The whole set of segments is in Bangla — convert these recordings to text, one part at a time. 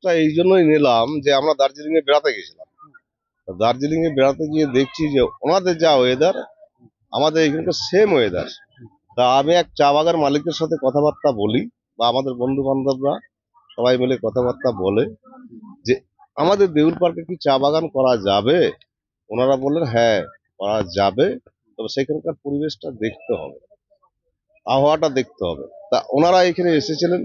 নিউজটা এই জন্যই নিলাম যে আমরা দার্জিলিং এ বেড়াতে গেছিলাম। দার্জিলিং এ বেড়াতে গিয়ে দেখছি যে ওনাদের যা ওয়েদার আমাদের এখানকার সেম ওয়েদার। তা আমি এক চা বাগান মালিকের সাথে কথাবার্তা বলি, বা আমাদের বন্ধু বান্ধবরা সবাই মিলে কথাবার্তা বলে যে আমাদের দেউল পার্কে কি চা বাগান করা যাবে। ওনারা বললেন হ্যাঁ করা যাবে, তবে সেখানকার পরিবেশটা দেখতে হবে, আবহাওয়াটা দেখতে হবে। তা ওনারা এখানে এসেছিলেন,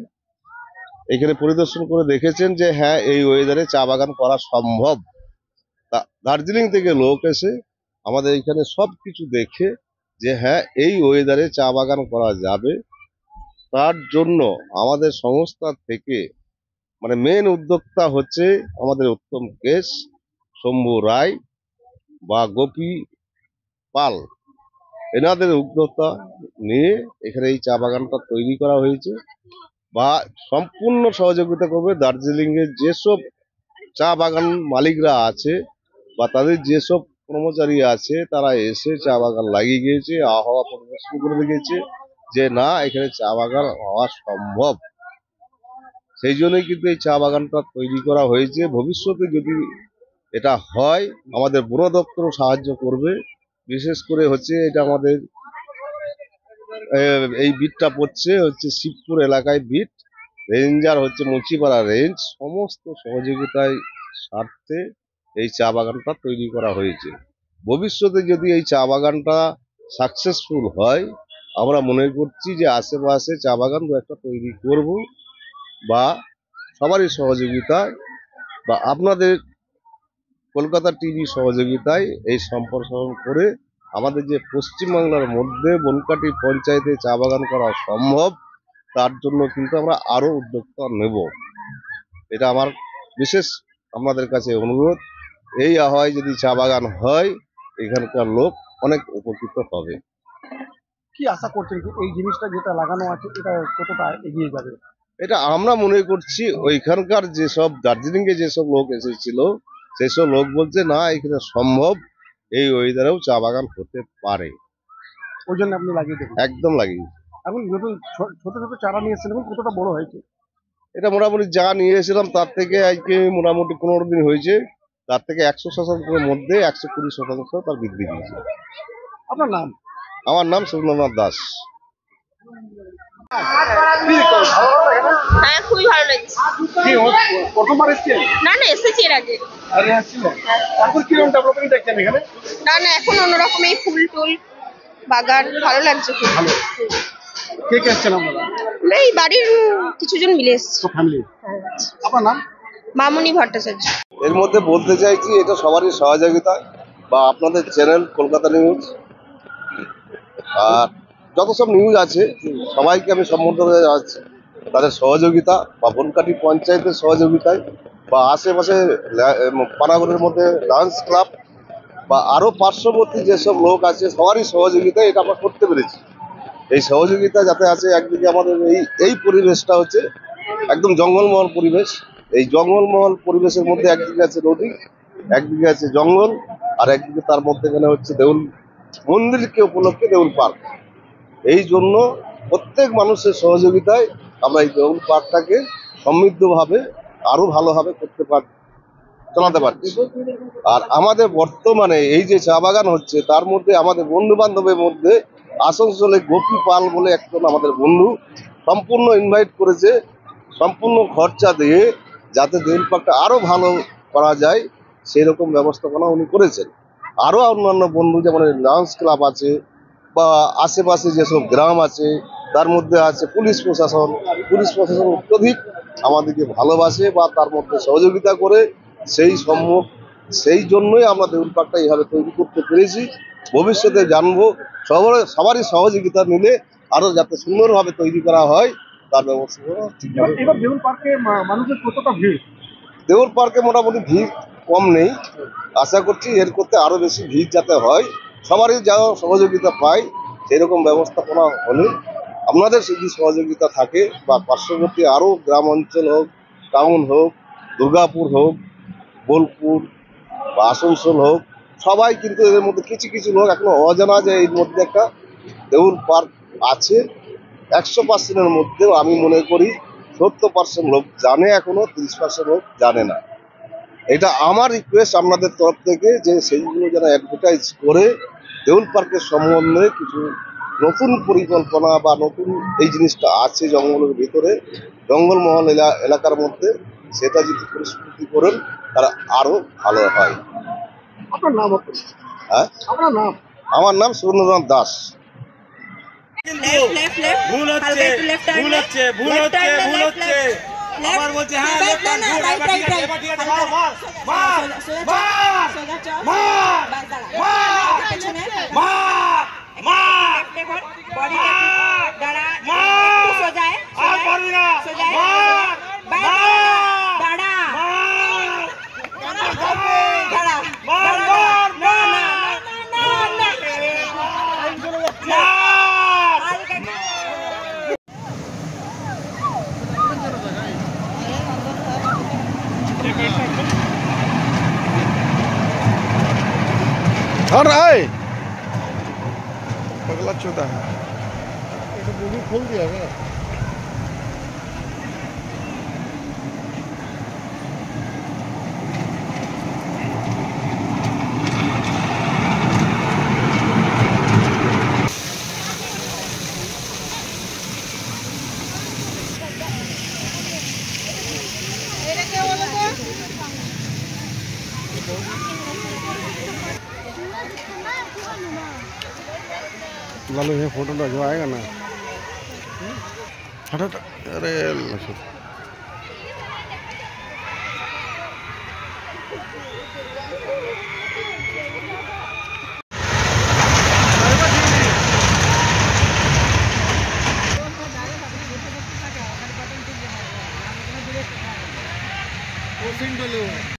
এখানে পরিদর্শন করে দেখেছেন যে হ্যাঁ এই ওয়েদারে চা বাগান করা সম্ভব। তা দার্জিলিং থেকে লোক এসে আমাদের এখানে সবকিছু দেখে যে হ্যাঁ এই ওয়েদারে চা বাগান করা যাবে। তার জন্য আমাদের সংস্থা থেকে মানে মেন উদ্যোক্তা হচ্ছে আমাদের উত্তম কেশ, শম্ভু রায় বা গোপী পাল, এনাদের উদ্যোক্তা নিয়ে এখানে এই চা বাগানটা তৈরি করা হয়েছে। বা সম্পূর্ণ সহযোগিতা করবে দার্জিলিং এর যেসব চা বাগান মালিকরা আছে বা তাদের যেসব কর্মচারী আছে, তারা এসে চা বাগান লাগিয়ে গিয়েছে, আবহাওয়া পরিদর্শন করে দেখেছে যে না এখানে চা বাগান হওয়া সম্ভব। সেই জন্যই কিন্তু এই চা বাগানটা তৈরি করা হয়েছে। ভবিষ্যতে যদি এটা হয় আমাদের বন দপ্তর সাহায্য করবে। বিশেষ করে হচ্ছে এটা আমাদের এই বিটটা পড়ছে হচ্ছে শিবপুর এলাকায় বিট, রেঞ্জার হচ্ছে মুচিপাড়া রেঞ্জ, সমস্ত সহযোগিতায় স্বার্থে এই চা বাগানটা তৈরি করা হয়েছে। ভবিষ্যতে যদি এই চা বাগানটা সাকসেসফুল হয়, আমরা মনে করছি যে আশেপাশে চা বাগান দু একটা তৈরি করব, বা সবারই সহযোগিতায় বা আপনাদের কলকাতা টিভি সহযোগিতায় এই সম্প্রসারণ করে আমাদের যে পশ্চিমবাংলার মধ্যে বনকাটি পঞ্চায়েতে চা বাগান করা সম্ভব, তার জন্য কিন্তু আমরা আরো উদ্যোক্তা নেব। এটা আমার বিশেষ আপনাদের কাছে অনুরোধ। এই আবহাওয়ায় যদি চা বাগান হয় এখানকার লোক অনেক উপকৃত হবে। কি আশা করছেন এই জিনিসটা যেটা লাগানো আছে এটা কতটা এগিয়ে যাবে? এটা আমরা মনে করছি ওইখানকার যেসব দার্জিলিং এ যেসব লোক এসেছিল সেসব লোক বলছে না এখানে সম্ভব, এই ওয়েদারেও চা বাগান হতে পারে। ওই জন্য আপনি লাগিয়ে দেবেন? একদম লাগিয়ে। এখন নতুন ছোট ছোট চারা নিয়ে এসেছেন, এখন কতটা বড় হয়েছে? এটা মোটামুটি যা নিয়ে এসেছিলাম তার থেকে আজকে মোটামুটি 15 দিন হয়েছে, তার থেকে 100% মধ্যে 120% তার বৃদ্ধি পেয়েছে। আপনার নাম? আমার নাম সুরেন্দ্রনাথ দাস। হ্যাঁ খুবই ভালো লাগছে। প্রথমবার এসেছেন? না না এসেছি এর আগে। আরে আসছিলেন? তারপর কিরকম ডেভেলপমেন্ট দেখছেন এখানে? না না এখন অন্যরকম এই ফুল টুল বাগান ভালো লাগছে খুব। ভালো। কে কে এসেছেন আপনারা? এই বাড়ির কিছুজন মিলে এসেছি। তো ফ্যামিলি। আপনার নাম? মামুনি ভট্টাচার্য। এর মধ্যে বলতে চাইছি এটা সবারই সহযোগিতা, বা আপনাদের চ্যানেল কলকাতা নিউজ আর যত সব নিউজ আছে সবাইকে আমি সম্বোধনা জানাচ্ছি। তাদের সহযোগিতা বা বনকাটি পঞ্চায়েতের সহযোগিতায় বা আশেপাশে পানাগড়ের মধ্যে ডান্স ক্লাব বা আরো পার্শ্ববর্তী যেসব লোক আছে সবারই সহযোগিতায় এটা আমরা করতে পেরেছি। এই সহযোগিতা যাতে আছে, একদিকে আমাদের এই পরিবেশটা হচ্ছে একদম জঙ্গলমহল পরিবেশ। এই জঙ্গলমহল পরিবেশের মধ্যে একদিকে আছে নদী, একদিকে আছে জঙ্গল, আর একদিকে তার মধ্যেখানে হচ্ছে দেউল মন্দিরকে উপলক্ষে দেউল পার্ক। এই জন্য প্রত্যেক মানুষের সহযোগিতায় আমরা এই দেউল পার্কটাকে সমৃদ্ধভাবে আরো ভালোভাবে চালাতে পারছি। আর আমাদের বর্তমানে এই যে চা বাগান হচ্ছে তার মধ্যে আমাদের বন্ধু বান্ধবের মধ্যে আসানসোলে গোপী পাল বলে একজন আমাদের বন্ধু সম্পূর্ণ ইনভাইট করেছে, সম্পূর্ণ খরচা দিয়ে, যাতে দেউল পার্কটা আরো ভালো করা যায় সেই রকম ব্যবস্থাপনা উনি করেছেন। আরো অন্যান্য বন্ধু যেমন ডান্স ক্লাব আছে বা আশেপাশে যেসব গ্রাম আছে তার মধ্যে আছে পুলিশ প্রশাসন অত্যধিক আমাদেরকে ভালোবাসে বা তার মধ্যে সহযোগিতা করে। সেই জন্যই আমরা দেউল পার্কটা এইভাবে তৈরি করতে পেরেছি। ভবিষ্যতে জানবো সবারই সহযোগিতা মিলে আরো যাতে সুন্দরভাবে তৈরি করা হয় তার ব্যবস্থা করা ঠিক হবে। এবার দেউল পার্কে মানুষের কতটা ভিড়? দেউল পার্কে মোটামুটি ভিড় কম নেই, আশা করছি এর করতে আরো বেশি ভিড় যাতে হয়, সবারই যা সহযোগিতা পায় সেই রকম ব্যবস্থাপনা হলে আপনাদের যদি সহযোগিতা থাকে বা পার্শ্ববর্তী আরো গ্রাম অঞ্চল হোক, টাউন হোক, দুর্গাপুর হোক, বোলপুর বা আসানসোল হোক, সবাই কিন্তু এর মধ্যে কিছু কিছু লোক এখনো অজানা যে এর মধ্যে একটা দেউল পার্ক আছে। 100%-এর মধ্যেও আমি মনে করি 70% লোক জানে, এখনো 30% লোক জানে না। এটা আমার রিকোয়েস্ট আপনাদের তরফ থেকে যে সেইগুলো যারা অ্যাডভার্টাইজ করে দেউল পার্কের সম্বন্ধে কিছু নতুন পরিকল্পনা বা নতুন এই জিনিসটা আছে জঙ্গলের ভিতরে, জঙ্গলমহল এলাকার মধ্যে, সেটা যদি পরিস্ফুটি করেন তারা আরো ভালো হয়। আপনার নাম হচ্ছে? হ্যাঁ, আপনার নাম? আমার নাম সুরেন্দ্রনাথ দাস। ভুল হচ্ছে ভুল হচ্ছে ভুল হচ্ছে ভুল হচ্ছে আবার বলছে হ্যাঁ লেফট টার্ন ভুল এবার ঠিক আছে এবার ঠিক আছে মার মার মার মার মার মার বডি দাঁড়া মার সোজা है আর পারবি না মার মার দাঁড়া মার দাঁড়া মার মার पगला चौथा है ये तो मूवी खोल दिया क्या? लालू ये फोटो जो आएगा ना हट हट अरे